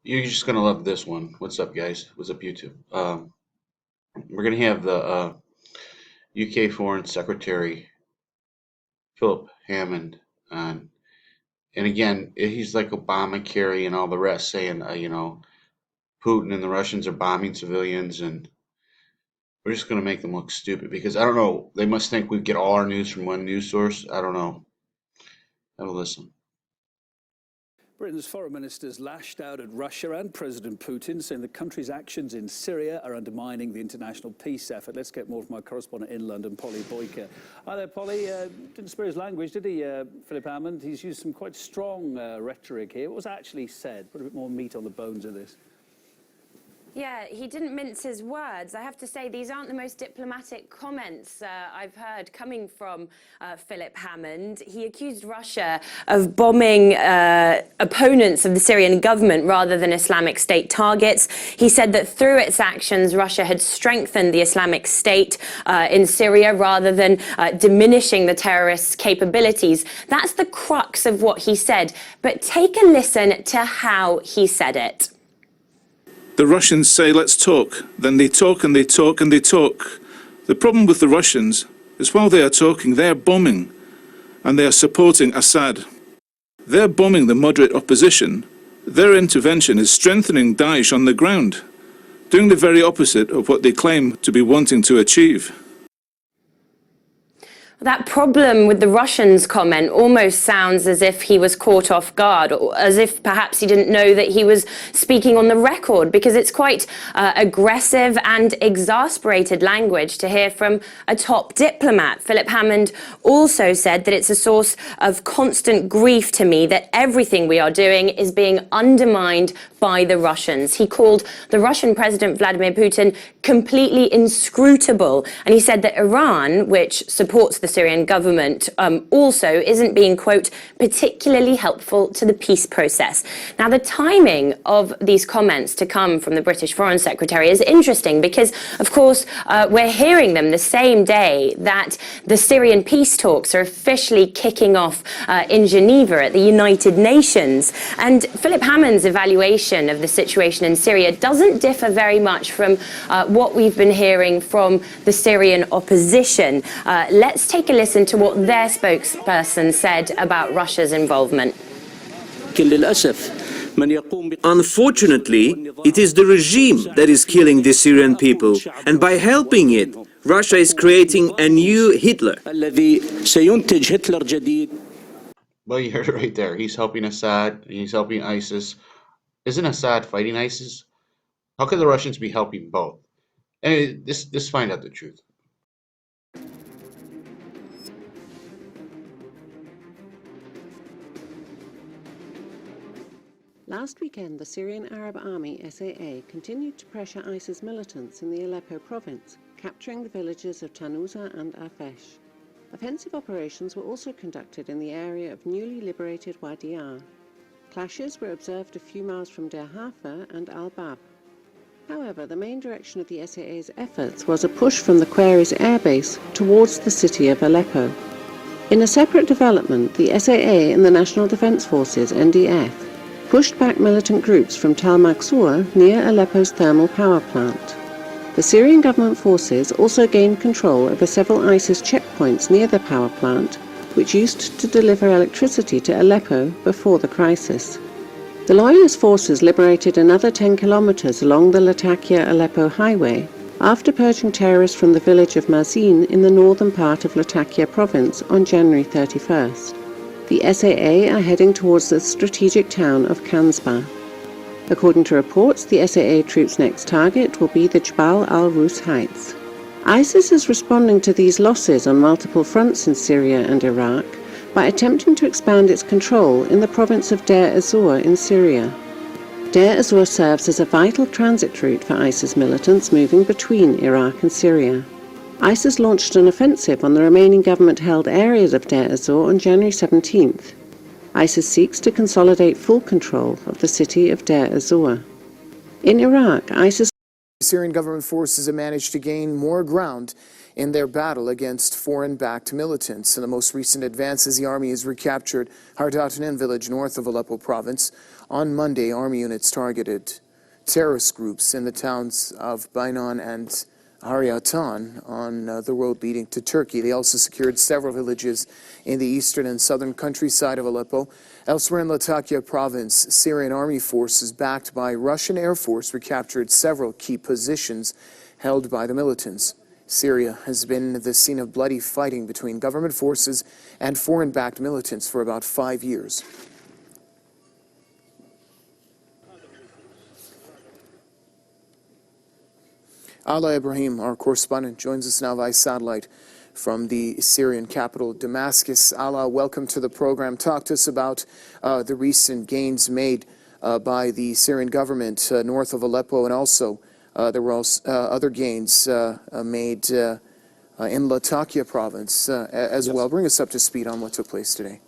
You're just gonna love this one. What's up, guys? What's up, YouTube? We're gonna have the UK Foreign Secretary Philip Hammond on, and again, he's like Obama, Kerry, and all the rest, saying, Putin and the Russians are bombing civilians, and we're just gonna make them look stupid because I don't know. They must think we get all our news from one news source. I don't know. Have a listen. Britain's foreign ministers lashed out at Russia and President Putin, saying the country's actions in Syria are undermining the international peace effort. Let's get more from our correspondent in London, Polly Boyker. Hi there, Polly. Didn't spare his language, did he, Philip Hammond? He's used some quite strong rhetoric here. What was actually said? Put a bit more meat on the bones of this. Yeah, he didn't mince his words. I have to say, these aren't the most diplomatic comments I've heard coming from Philip Hammond. He accused Russia of bombing opponents of the Syrian government rather than Islamic State targets. He said that through its actions, Russia had strengthened the Islamic State in Syria rather than diminishing the terrorists' capabilities. That's the crux of what he said. But take a listen to how he said it. The Russians say, let's talk. Then they talk and they talk and they talk. The problem with the Russians is while they are talking, they are bombing and they are supporting Assad. They're bombing the moderate opposition. Their intervention is strengthening Daesh on the ground, doing the very opposite of what they claim to be wanting to achieve. That problem with the Russians comment almost sounds as if he was caught off guard, or as if perhaps he didn't know that he was speaking on the record, because it's quite aggressive and exasperated language to hear from a top diplomat. Philip Hammond also said that it's a source of constant grief to me that everything we are doing is being undermined by the Russians. He called the Russian President Vladimir Putin completely inscrutable, and he said that Iran, which supports the Syrian government, also isn't being, quote, particularly helpful to the peace process. Now, the timing of these comments to come from the British Foreign Secretary is interesting because, of course, we're hearing them the same day that the Syrian peace talks are officially kicking off in Geneva at the United Nations. And Philip Hammond's evaluation of the situation in Syria doesn't differ very much from what we've been hearing from the Syrian opposition. Let's take a listen to what their spokesperson said about Russia's involvement. Unfortunately, it is the regime that is killing the Syrian people, and by helping it, Russia is creating a new Hitler. Well, you heard it right there. He's helping Assad, he's helping ISIS. Isn't Assad fighting ISIS? How could the Russians be helping both? And let's find out the truth. Last weekend, the Syrian Arab Army, SAA, continued to pressure ISIS militants in the Aleppo province, capturing the villages of Tanuza and Afesh. Offensive operations were also conducted in the area of newly liberated Wadi Ar. Clashes were observed a few miles from Der Hafa and Al-Bab. However, the main direction of the SAA's efforts was a push from the Quarries airbase towards the city of Aleppo. In a separate development, the SAA and the National Defense Forces, NDF, pushed back militant groups from Tal Maksur near Aleppo's thermal power plant. The Syrian government forces also gained control over several ISIS checkpoints near the power plant, which used to deliver electricity to Aleppo before the crisis. The loyalist forces liberated another 10 kilometers along the Latakia-Aleppo highway after purging terrorists from the village of Mazin in the northern part of Latakia province on January 31st. The SAA are heading towards the strategic town of Kansba. According to reports, the SAA troops' next target will be the Jabal al-Rus heights. ISIS is responding to these losses on multiple fronts in Syria and Iraq by attempting to expand its control in the province of Deir ez-Zor in Syria. Deir ez-Zor serves as a vital transit route for ISIS militants moving between Iraq and Syria. ISIS launched an offensive on the remaining government-held areas of Deir ez-Zor on January 17th. ISIS seeks to consolidate full control of the city of Deir ez-Zor. In Iraq, ISIS... Syrian government forces have managed to gain more ground in their battle against foreign-backed militants. In the most recent advances, the army has recaptured Hardatanen village north of Aleppo province. On Monday, army units targeted terrorist groups in the towns of Bainan and Haryatan on the road leading to Turkey. They also secured several villages in the eastern and southern countryside of Aleppo. Elsewhere in Latakia province, Syrian army forces backed by Russian Air Force recaptured several key positions held by the militants. Syria has been the scene of bloody fighting between government forces and foreign-backed militants for about 5 years. Ala Ibrahim, our correspondent, joins us now via satellite from the Syrian capital, Damascus. Ala, welcome to the program. Talk to us about the recent gains made by the Syrian government north of Aleppo, and also there were also, other gains made in Latakia province as well. Bring us up to speed on what took place today.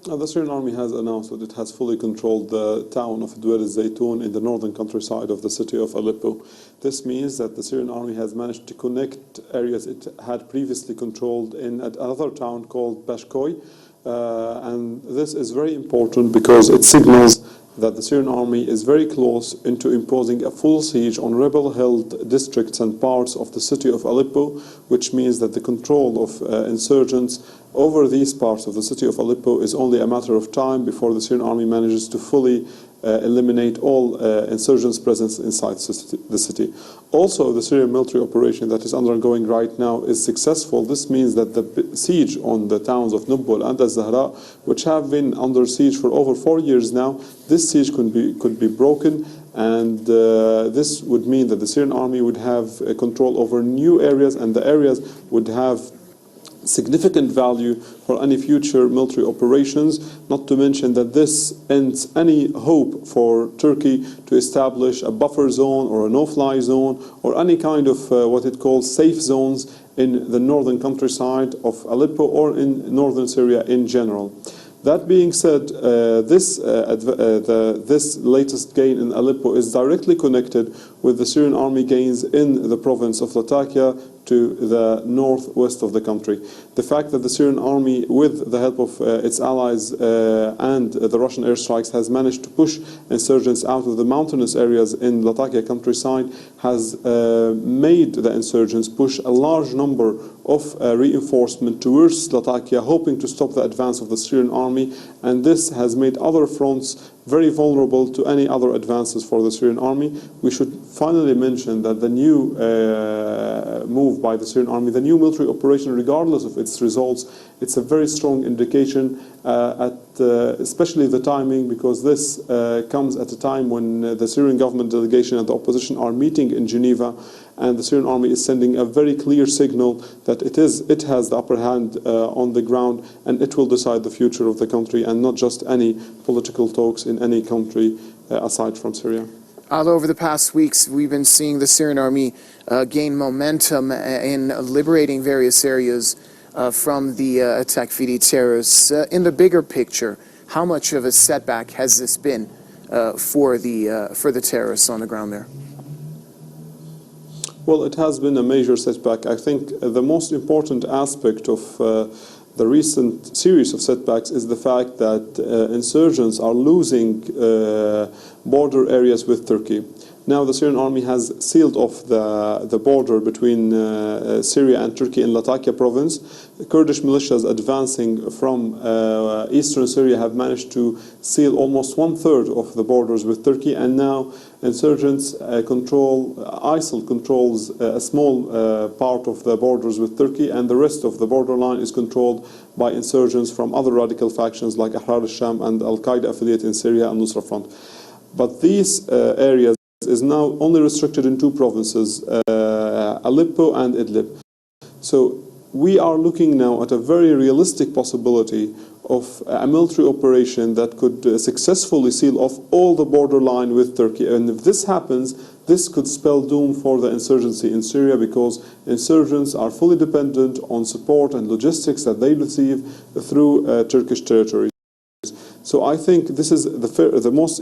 The Syrian army has announced that it has fully controlled the town of Dwar al-Zaytun in the northern countryside of the city of Aleppo. This means that the Syrian army has managed to connect areas it had previously controlled in another town called Bashkoy. And this is very important because it signals that the Syrian army is very close into imposing a full siege on rebel-held districts and parts of the city of Aleppo, which means that the control of insurgents over these parts of the city of Aleppo is only a matter of time before the Syrian army manages to fully eliminate all insurgents' presence inside the city. Also, the Syrian military operation that is undergoing right now is successful. This means that the siege on the towns of Nubbul and Al-Zahra, which have been under siege for over 4 years now, this siege could be broken, and this would mean that the Syrian army would have control over new areas, and the areas would have significant value for any future military operations, not to mention that this ends any hope for Turkey to establish a buffer zone or a no-fly zone or any kind of what it calls safe zones in the northern countryside of Aleppo or in northern Syria in general. That being said, this latest gain in Aleppo is directly connected with the Syrian army gains in the province of Latakia to the northwest of the country. The fact that the Syrian army, with the help of its allies and the Russian airstrikes, has managed to push insurgents out of the mountainous areas in Latakia countryside has made the insurgents push a large number of reinforcement towards Latakia, hoping to stop the advance of the Syrian army, and this has made other fronts very vulnerable to any other advances for the Syrian army. We should finally mention that the new move by the Syrian army, the new military operation, regardless of its results, it's a very strong indication especially the timing, because this comes at a time when the Syrian government delegation and the opposition are meeting in Geneva, and the Syrian army is sending a very clear signal that it has the upper hand on the ground, and it will decide the future of the country, and not just any political talks in any country aside from Syria. Although over the past weeks, we've been seeing the Syrian army gain momentum in liberating various areas from the Takfiri terrorists. In the bigger picture, how much of a setback has this been for the terrorists on the ground there? Well, it has been a major setback. I think the most important aspect of the recent series of setbacks is the fact that insurgents are losing border areas with Turkey. Now the Syrian army has sealed off the border between Syria and Turkey in Latakia province. The Kurdish militias advancing from eastern Syria have managed to seal almost 1/3 of the borders with Turkey, and now insurgents ISIL controls a small part of the borders with Turkey, and the rest of the borderline is controlled by insurgents from other radical factions like Ahrar al-Sham and Al-Qaeda affiliate in Syria and Nusra Front. But these areas is now only restricted in 2 provinces, Aleppo and Idlib. So we are looking now at a very realistic possibility of a military operation that could successfully seal off all the borderline with Turkey. And if this happens, this could spell doom for the insurgency in Syria, because insurgents are fully dependent on support and logistics that they receive through Turkish territory. So I think this is the most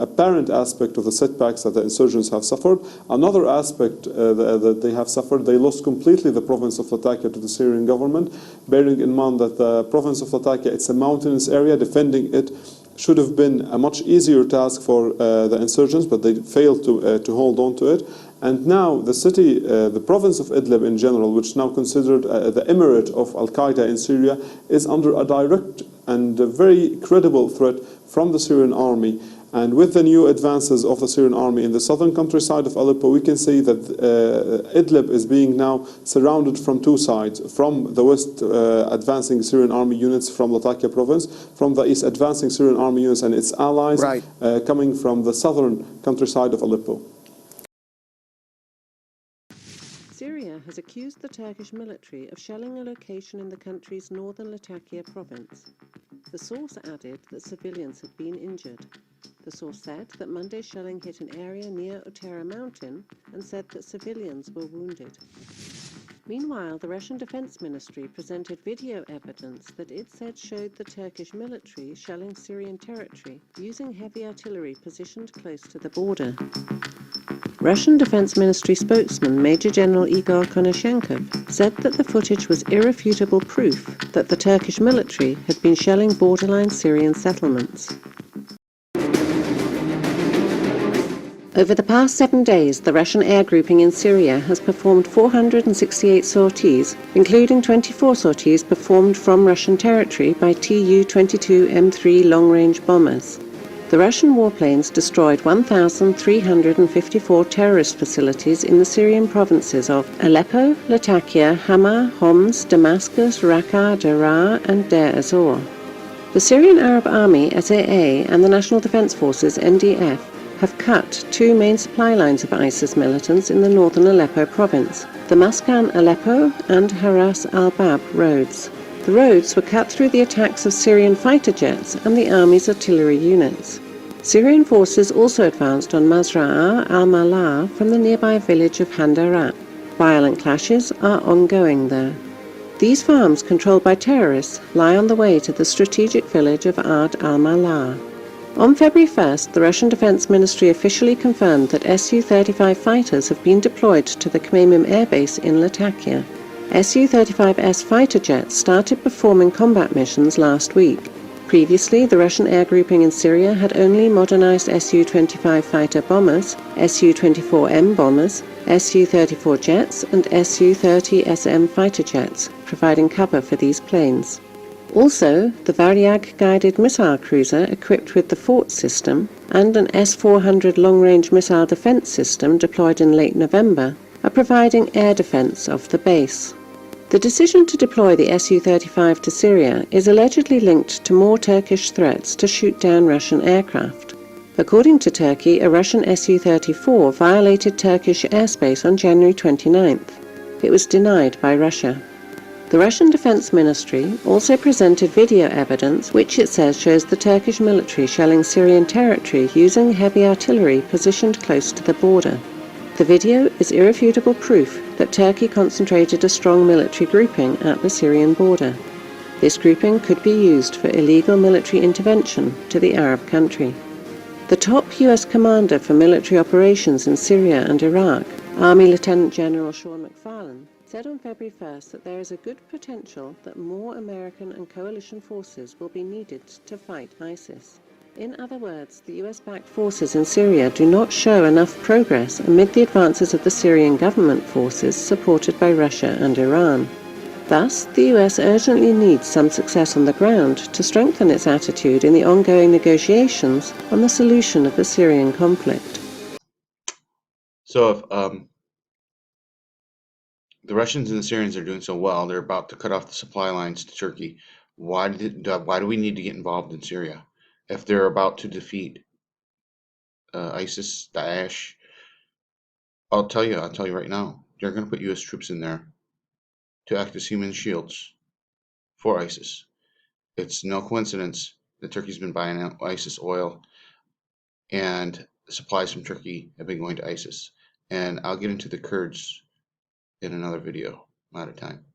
apparent aspect of the setbacks that the insurgents have suffered. Another aspect that they have suffered, they lost completely the province of Latakia to the Syrian government, bearing in mind that the province of Latakia, it's a mountainous area. Defending it should have been a much easier task for the insurgents, but they failed to hold on to it. And now the city, the province of Idlib in general, which is now considered the emirate of Al-Qaeda in Syria, is under a direct and a very credible threat from the Syrian army. And with the new advances of the Syrian army in the southern countryside of Aleppo, we can see that Idlib is being now surrounded from two sides. From the west, advancing Syrian army units from Latakia province, from the east, advancing Syrian army units and its allies coming from the southern countryside of Aleppo. Syria has accused the Turkish military of shelling a location in the country's northern Latakia province. The source added that civilians had been injured. The source said that Monday's shelling hit an area near Otera mountain and said that civilians were wounded. Meanwhile, the Russian Defense Ministry presented video evidence that it said showed the Turkish military shelling Syrian territory using heavy artillery positioned close to the border. Russian Defense Ministry spokesman Major General Igor Konashenkov said that the footage was irrefutable proof that the Turkish military had been shelling borderline Syrian settlements. Over the past 7 days, the Russian air grouping in Syria has performed 468 sorties, including 24 sorties performed from Russian territory by Tu-22 M3 long-range bombers. The Russian warplanes destroyed 1,354 terrorist facilities in the Syrian provinces of Aleppo, Latakia, Hama, Homs, Damascus, Raqqa, Daraa, and Deir ez-Zor. The Syrian Arab Army, SAA, and the National Defense Forces, NDF, have cut two main supply lines of ISIS militants in the northern Aleppo province, the Maskan-Aleppo and Haras al-Bab roads. The roads were cut through the attacks of Syrian fighter jets and the army's artillery units. Syrian forces also advanced on Mazra'a al-Malar from the nearby village of Handarat. Violent clashes are ongoing there. These farms, controlled by terrorists, lie on the way to the strategic village of Ard al-Malar. On February 1st, the Russian Defense Ministry officially confirmed that Su-35 fighters have been deployed to the Khmeimim airbase in Latakia. Su-35S fighter jets started performing combat missions last week. Previously, the Russian air grouping in Syria had only modernized Su-25 fighter bombers, Su-24M bombers, Su-34 jets, and Su-30SM fighter jets, providing cover for these planes. Also, the Varyag guided missile cruiser equipped with the Fort system and an S-400 long-range missile defense system deployed in late November are providing air defense of the base. The decision to deploy the Su-35 to Syria is allegedly linked to more Turkish threats to shoot down Russian aircraft. According to Turkey, a Russian Su-34 violated Turkish airspace on January 29th. It was denied by Russia. The Russian Defense Ministry also presented video evidence which it says shows the Turkish military shelling Syrian territory using heavy artillery positioned close to the border. The video is irrefutable proof that Turkey concentrated a strong military grouping at the Syrian border. This grouping could be used for illegal military intervention to the Arab country. The top US commander for military operations in Syria and Iraq, Army Lieutenant General Sean McFarlane, said on February 1st that there is a good potential that more American and coalition forces will be needed to fight ISIS. In other words, the US-backed forces in Syria do not show enough progress amid the advances of the Syrian government forces supported by Russia and Iran. Thus, the US urgently needs some success on the ground to strengthen its attitude in the ongoing negotiations on the solution of the Syrian conflict. So if the Russians and the Syrians are doing so well, they're about to cut off the supply lines to Turkey. Why do we need to get involved in Syria if they're about to defeat ISIS, Daesh? I'll tell you right now, they're going to put U.S. troops in there to act as human shields for ISIS. It's no coincidence that Turkey's been buying ISIS oil, and supplies from Turkey have been going to ISIS. And I'll get into the Kurds in another video. I'm out of time.